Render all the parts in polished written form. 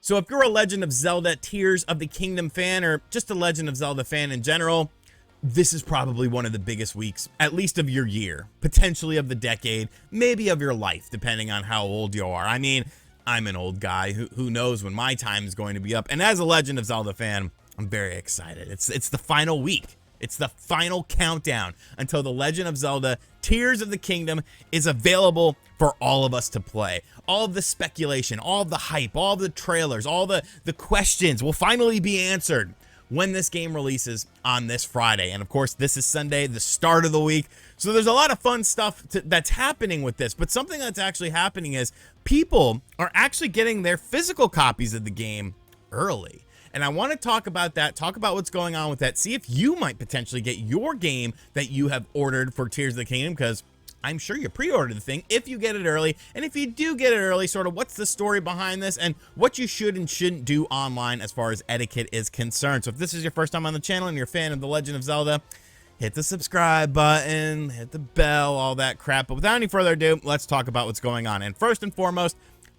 So if you're a Legend of Zelda Tears of the Kingdom fan, or just a Legend of Zelda fan in general, this is probably one of the biggest weeks, at least of your year, potentially of the decade, maybe of your life, depending on how old you are. I mean, I'm an old guy who knows when my time is going to be up. And as a Legend of Zelda fan, I'm very excited. It's the final week. It's the final countdown until The Legend of Zelda Tears of the Kingdom is available for all of us to play. All of the speculation, all of the hype, all of the trailers, all the questions will finally be answered when this game releases on this Friday. And of course, this is Sunday, the start of the week. So there's a lot of fun stuff that's happening with this. But something that's actually happening is people are actually getting their physical copies of the game early. And I want to talk about that, talk about what's going on with that, see if you might potentially get your game that you have ordered for Tears of the Kingdom, because I'm sure you pre-ordered the thing if you get it early. And if you do get it early, sort of what's the story behind this and what you should and shouldn't do online as far as etiquette is concerned. So if this is your first time on the channel and you're a fan of The Legend of Zelda, hit the subscribe button, hit the bell, all that crap. But without any further ado, let's talk about what's going on. And first and foremost,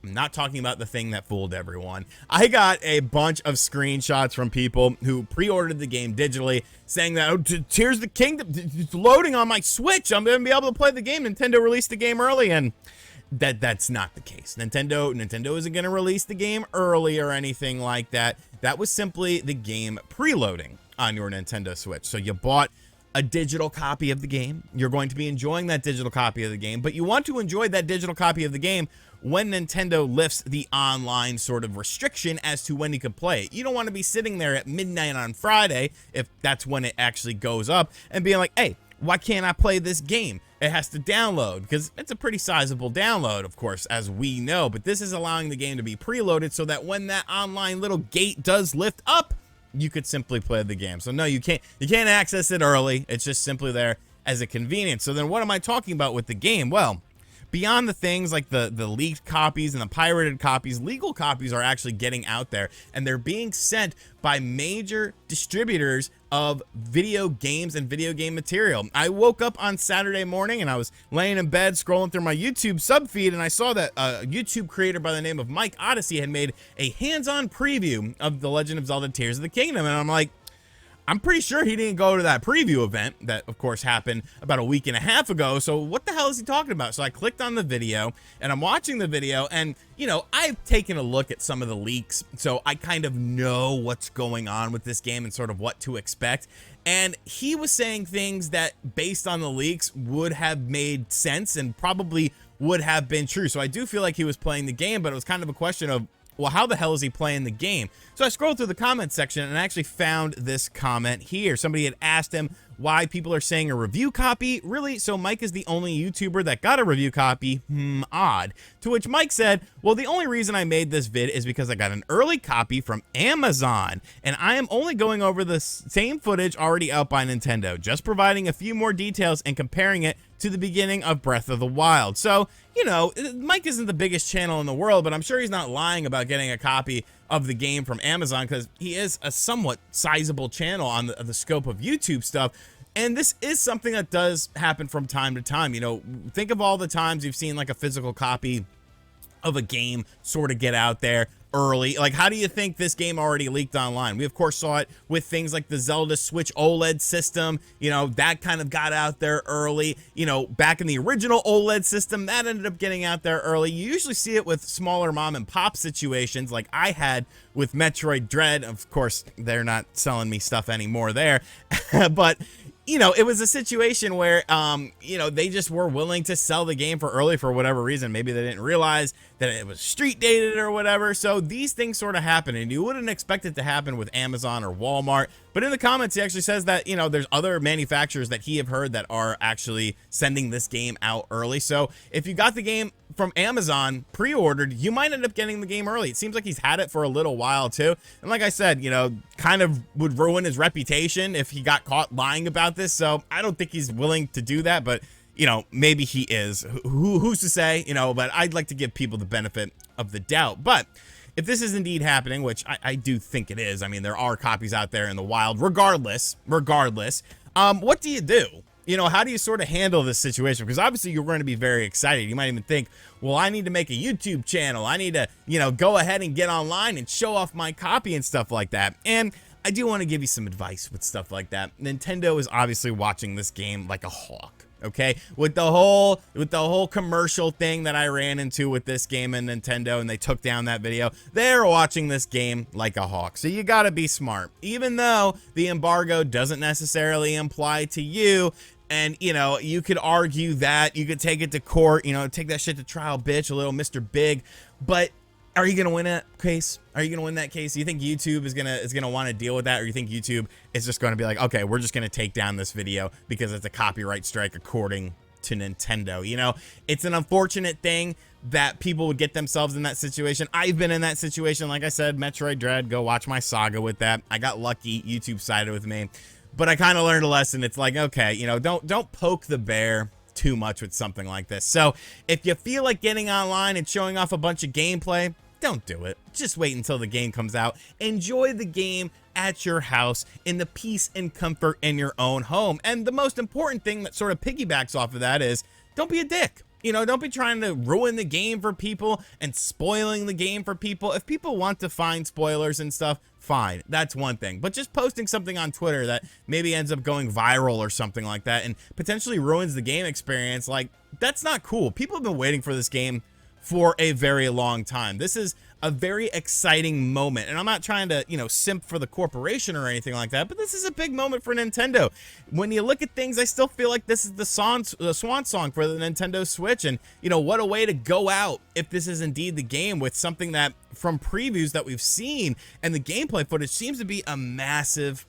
I'm not talking about the thing that fooled everyone. I got a bunch of screenshots from people who pre-ordered the game digitally saying that, oh, Tears of the Kingdom, it's loading on my Switch. I'm going to be able to play the game. Nintendo released the game early, and that's not the case. Nintendo isn't going to release the game early or anything like that. That was simply the game preloading on your Nintendo Switch. So you bought a digital copy of the game. You're going to be enjoying that digital copy of the game, but you want to enjoy that digital copy of the game when Nintendo lifts the online sort of restriction as to when you can play it. You don't want to be sitting there at midnight on Friday, if that's when it actually goes up, and being like, hey, why can't I play this game? It has to download, because it's a pretty sizable download, of course, as we know, but this is allowing the game to be preloaded so that when that online little gate does lift up, you could simply play the game. So no, you can't access it early. It's just simply there as a convenience. So then what am I talking about with the game? Well, beyond the things like the leaked copies and the pirated copies, legal copies are actually getting out there, and they're being sent by major distributors of video games and video game material. I woke up on Saturday morning and I was laying in bed scrolling through my YouTube sub feed, and I saw that a YouTube creator by the name of Mike Odyssey had made a hands-on preview of The Legend of Zelda Tears of the Kingdom, and I'm like, I'm pretty sure he didn't go to that preview event that, of course, happened about a week and a half ago. So what the hell is he talking about? So I clicked on the video, and I'm watching the video, and, you know, I've taken a look at some of the leaks, so I kind of know what's going on with this game and sort of what to expect. And he was saying things that, based on the leaks, would have made sense and probably would have been true. So I do feel like he was playing the game, but it was kind of a question of, well, how the hell is he playing the game? So I scrolled through the comment section and I actually found this comment here. Somebody had asked him why people are saying a review copy. Really? So Mike is the only YouTuber that got a review copy? Odd. To which Mike said, well, the only reason I made this vid is because I got an early copy from Amazon, and I am only going over the same footage already out by Nintendo, just providing a few more details and comparing it to the beginning of Breath of the Wild. So, you know, Mike isn't the biggest channel in the world, but I'm sure he's not lying about getting a copy of the game from Amazon, because he is a somewhat sizable channel on the scope of YouTube stuff. And this is something that does happen from time to time. You know, think of all the times you've seen like a physical copy of a game sort of get out there early. Like, how do you think this game already leaked online? We of course saw it with things like the Zelda Switch OLED system. You know, that kind of got out there early. You know, back in the original OLED system, that ended up getting out there early. You usually see it with smaller mom and pop situations like I had with Metroid Dread. Of course, they're not selling me stuff anymore there. But you know, it was a situation where, you know, they just were willing to sell the game for early for whatever reason. Maybe they didn't realize that it was street dated or whatever. So these things sort of happen, and you wouldn't expect it to happen with Amazon or Walmart. But in the comments, he actually says that, you know, there's other manufacturers that he have heard that are actually sending this game out early. So if you got the game from Amazon pre-ordered, you might end up getting the game early. It seems like he's had it for a little while too. And like I said, you know, kind of would ruin his reputation if he got caught lying about this. So I don't think he's willing to do that, but you know, maybe he is. Who's to say, you know, but I'd like to give people the benefit of the doubt. But if this is indeed happening, which I do think it is, I mean, there are copies out there in the wild, regardless, what do you do? you know, how do you sort of handle this situation? Because obviously you're going to be very excited. You might even think, well, I need to make a YouTube channel. I need to, you know, go ahead and get online and show off my copy and stuff like that. And I do want to give you some advice with stuff like that. Nintendo is obviously watching this game like a hawk. Okay, with the whole commercial thing that I ran into with this game and Nintendo, and they took down that video, they're watching this game like a hawk. So you got to be smart, even though the embargo doesn't necessarily apply to you. And, you know, you could argue that, you could take it to court, you know, take that shit to trial, bitch, a little Mr. Big. But are you going to win that case? Are you going to win that case? Do you think YouTube is going to want to deal with that? Or you think YouTube is just going to be like, okay, we're just going to take down this video because it's a copyright strike according to Nintendo? You know, it's an unfortunate thing that people would get themselves in that situation. I've been in that situation. Like I said, Metroid Dread, go watch my saga with that. I got lucky. YouTube sided with me. But I kind of learned a lesson. It's like, okay, you know, don't poke the bear too much with something like this. So if you feel like getting online and showing off a bunch of gameplay, don't do it. Just wait until the game comes out. Enjoy the game at your house in the peace and comfort in your own home. And the most important thing that sort of piggybacks off of that is don't be a dick. You know, don't be trying to ruin the game for people and spoiling the game for people. If people want to find spoilers and stuff, fine, that's one thing. But just posting something on Twitter that maybe ends up going viral or something like that and potentially ruins the game experience, like, that's not cool. People have been waiting for this game for a very long time. This is a very exciting moment, and I'm not trying to, you know, simp for the corporation or anything like that, but this is a big moment for Nintendo. When you look at things, I still feel like this is the swan song for the Nintendo Switch, and, you know, what a way to go out if this is indeed the game, with something that, from previews that we've seen and the gameplay footage, seems to be a massive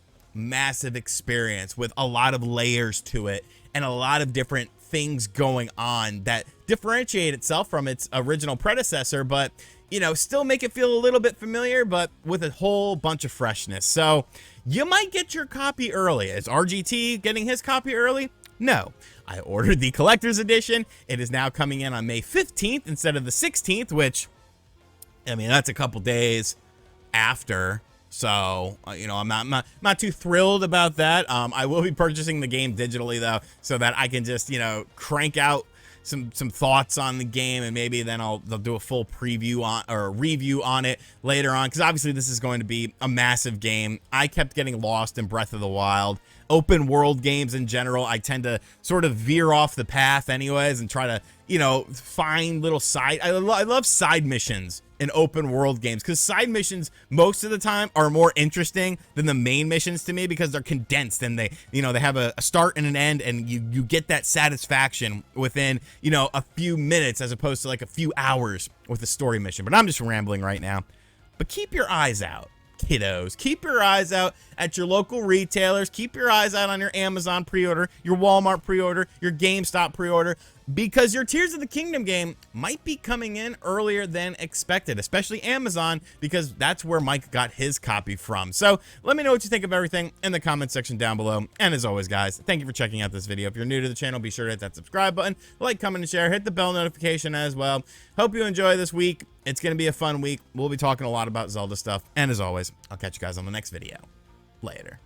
experience with a lot of layers to it and a lot of different things going on that differentiate itself from its original predecessor, but, you know, still make it feel a little bit familiar, but with a whole bunch of freshness. So you might get your copy early. Is RGT getting his copy early? No. I ordered the collector's edition. It is now coming in on May 15th instead of the 16th, which, I mean, that's a couple days after. So, you know, I'm not too thrilled about that. I will be purchasing the game digitally, though, so that I can just, you know, crank out some thoughts on the game, and maybe then they'll do a full preview on, or a review on it later on, because obviously this is going to be a massive game. I kept getting lost in Breath of the Wild. Open world games in general, I tend to sort of veer off the path anyways and try to, you know, find little side. I love side missions in open world games, because side missions most of the time are more interesting than the main missions to me, because they're condensed and they, you know, they have a start and an end, and you get that satisfaction within, you know, a few minutes as opposed to like a few hours with a story mission. But I'm just rambling right now. But keep your eyes out, kiddos. Keep your eyes out at your local retailers. Keep your eyes out on your Amazon pre-order, your Walmart pre-order, your GameStop pre-order, because your Tears of the Kingdom game might be coming in earlier than expected, especially Amazon, because that's where Mike got his copy from. So let me know what you think of everything in the comment section down below. And as always, guys, thank you for checking out this video. If you're new to the channel, be sure to hit that subscribe button, like, comment, and share. Hit the bell notification as well. Hope you enjoy this week. It's going to be a fun week. We'll be talking a lot about Zelda stuff. And as always, I'll catch you guys on the next video. Later.